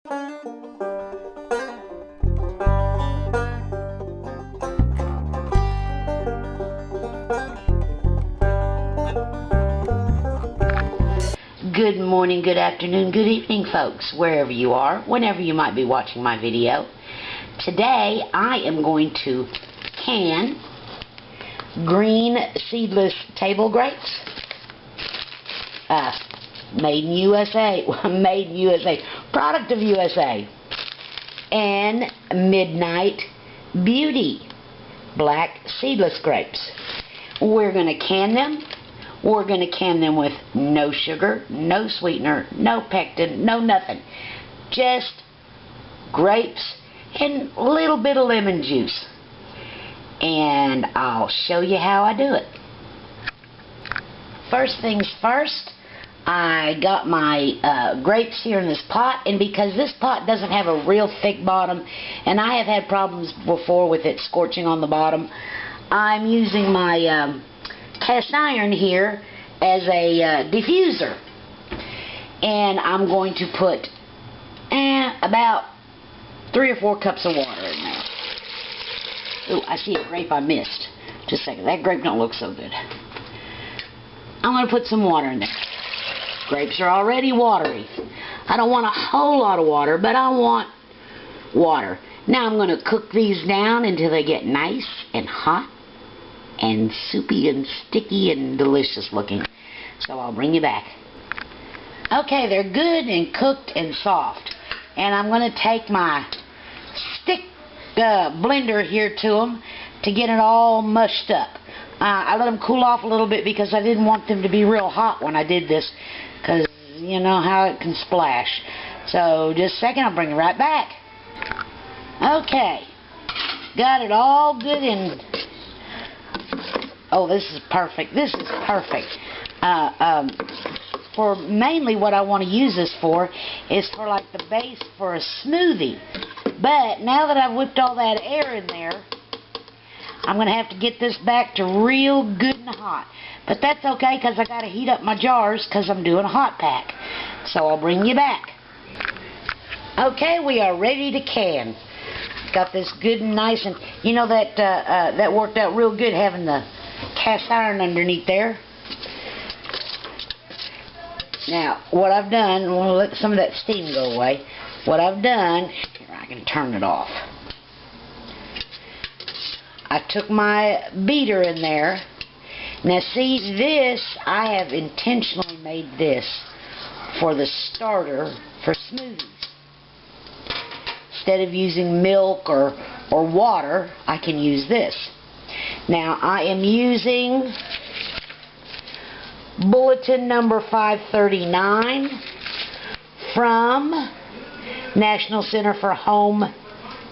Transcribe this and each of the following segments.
Good morning, good afternoon, good evening, folks, wherever you are, whenever you might be watching my video. Today, I am going to can green seedless table grapes. Made in USA, made in USA, product of USA. And Midnight Beauty black seedless grapes. We're going to can them. We're going to can them with no sugar, no sweetener, no pectin, no nothing. Just grapes and a little bit of lemon juice. And I'll show you how I do it. First things first, I got my grapes here in this pot, and because this pot doesn't have a real thick bottom, and I have had problems before with it scorching on the bottom, I'm using my cast iron here as a diffuser, and I'm going to put about 3 or 4 cups of water in there. Ooh, I see a grape I missed. Just a second, that grape don't look so good. I'm going to put some water in there. Grapes are already watery. I don't want a whole lot of water, but I want water. Now I'm going to cook these down until they get nice and hot and soupy and sticky and delicious looking. So I'll bring you back. Okay, they're good and cooked and soft. And I'm going to take my stick blender here to them to get it all mushed up. I let them cool off a little bit because I didn't want them to be real hot when I did this, because you know how it can splash. So just a second, I'll bring it right back. Okay, got it all good and oh, this is perfect. This is perfect. For mainly what I want to use this for is for like the base for a smoothie. But now that I've whipped all that air in there, I'm going to have to get this back to real good and hot. But that's okay, because I got to heat up my jars because I'm doing a hot pack. So I'll bring you back. Okay, we are ready to can. Got this good and nice, and you know that that worked out real good having the cast iron underneath there. Now, what I've done, I want to let some of that steam go away. What I've done, here, I can turn it off. I took my beater in there. Now see, this, I have intentionally made this for the starter for smoothies. Instead of using milk or water, I can use this. Now, I am using bulletin number 539 from National Center for Home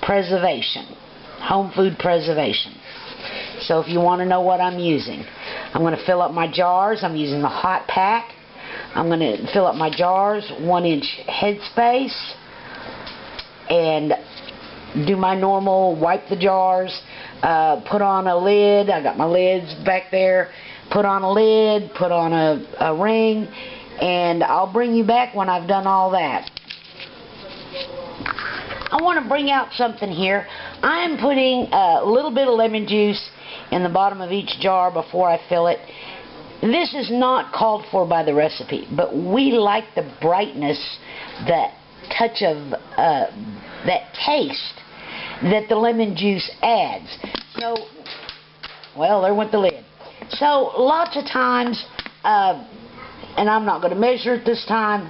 Preservation, Home Food Preservation. So if you want to know what I'm using, I'm going to fill up my jars. I'm using the hot pack. I'm going to fill up my jars 1-inch headspace and do my normal, wipe the jars, put on a lid. I got my lids back there. Put on a lid, put on a ring, and I'll bring you back when I've done all that. I want to bring out something here. I'm putting a little bit of lemon juice in the bottom of each jar before I fill it. This is not called for by the recipe, but we like the brightness, that touch of that taste that the lemon juice adds. So, well, there went the lid. So, lots of times, and I'm not going to measure it this time,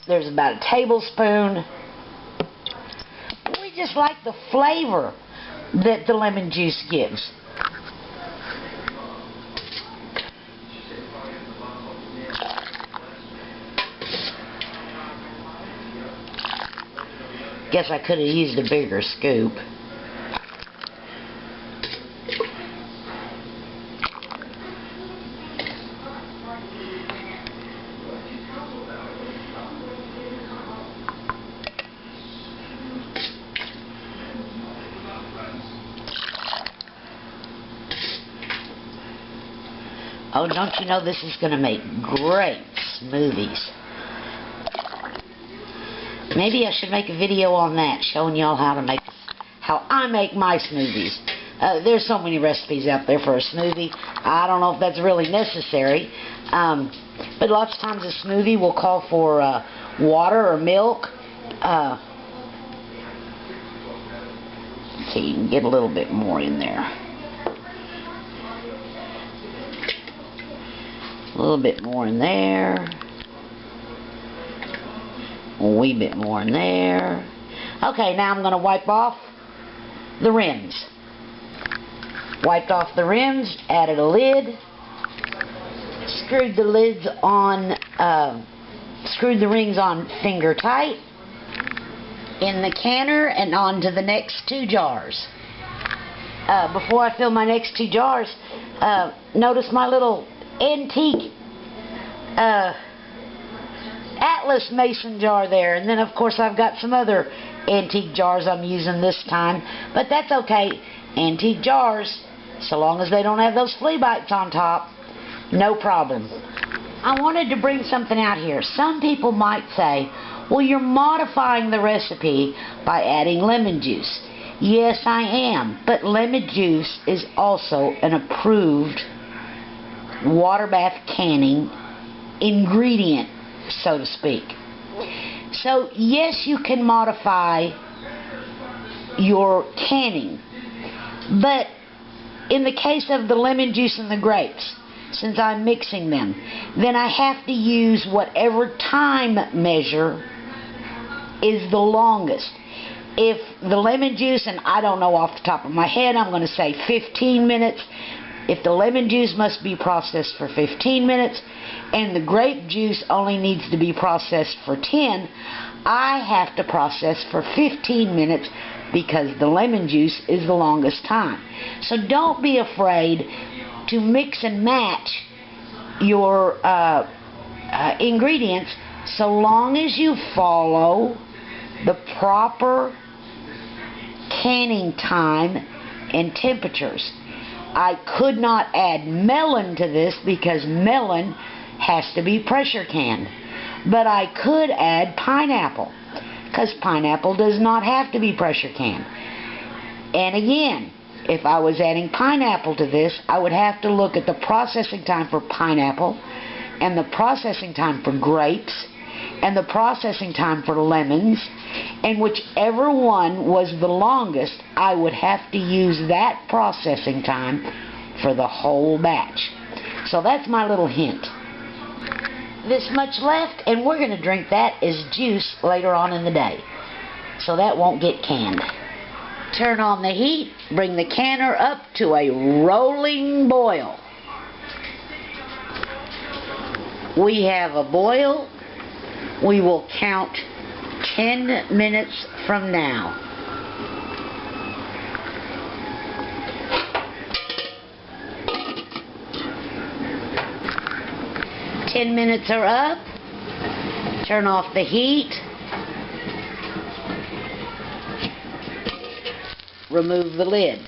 there's about a tablespoon. We just like the flavor that the lemon juice gives. Guess I could have used a bigger scoop. Oh, don't you know this is going to make great smoothies? Maybe I should make a video on that, showing y'all how I make my smoothies. There's so many recipes out there for a smoothie. I don't know if that's really necessary. But lots of times a smoothie will call for water or milk. So you can get a little bit more in there. A little bit more in there. A wee bit more in there. Okay, now I'm going to wipe off the rims. Wiped off the rims, added a lid, screwed the lids on, screwed the rings on finger tight in the canner and onto the next 2 jars. Before I fill my next 2 jars, notice my little antique Atlas mason jar there, and then of course I've got some other antique jars I'm using this time, but that's okay. Antique jars, so long as they don't have those flea bites on top, no problem. I wanted to bring something out here. Some people might say, well, you're modifying the recipe by adding lemon juice. Yes, I am, but lemon juice is also an approved water bath canning ingredient, so to speak. So yes, you can modify your canning, but in the case of the lemon juice and the grapes, since I'm mixing them, then I have to use whatever time measure is the longest. If the lemon juice, and I don't know off the top of my head, I'm going to say 15 minutes. If the lemon juice must be processed for 15 minutes and the grape juice only needs to be processed for 10, I have to process for 15 minutes because the lemon juice is the longest time. So don't be afraid to mix and match your ingredients so long as you follow the proper canning time and temperatures. I could not add melon to this because melon has to be pressure canned. But I could add pineapple because pineapple does not have to be pressure canned. And again, if I was adding pineapple to this, I would have to look at the processing time for pineapple and the processing time for grapes and the processing time for lemons, and whichever one was the longest, I would have to use that processing time for the whole batch. So that's my little hint. This much left, and we're going to drink that as juice later on in the day, so that won't get canned. Turn on the heat, bring the canner up to a rolling boil. We have a boil. We will count 10 minutes from now. Ten minutes are up. Turn off the heat. Remove the lid.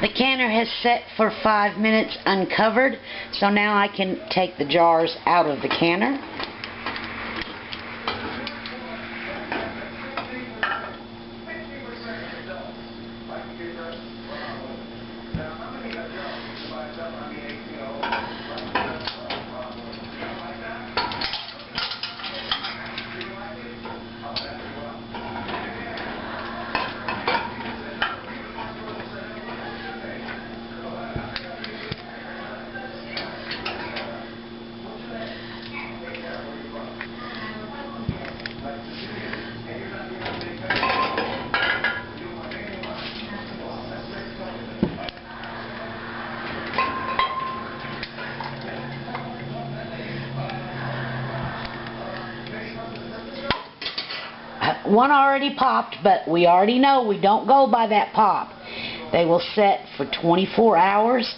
The canner has set for 5 minutes uncovered, so now I can take the jars out of the canner. One already popped, but we already know we don't go by that pop. They will set for 24 hours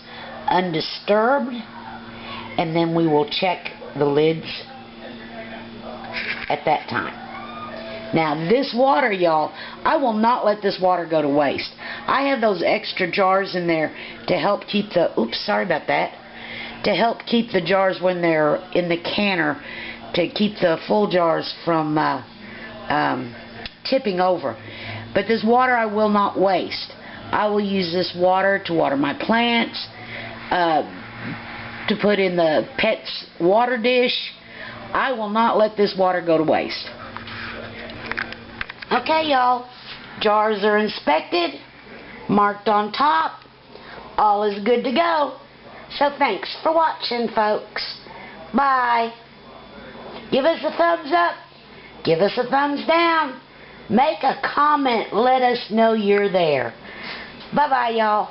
undisturbed, and then we will check the lids at that time. Now this water, y'all, I will not let this water go to waste. I have those extra jars in there to help keep the, oops, sorry about that, to help keep the jars when they're in the canner, to keep the full jars from tipping over. But this water I will not waste. I will use this water to water my plants, to put in the pet's water dish. I will not let this water go to waste. Okay, y'all, jars are inspected, marked on top, all is good to go. So thanks for watching, folks. Bye. Give us a thumbs up, give us a thumbs down, make a comment, let us know you're there. Bye-bye, y'all.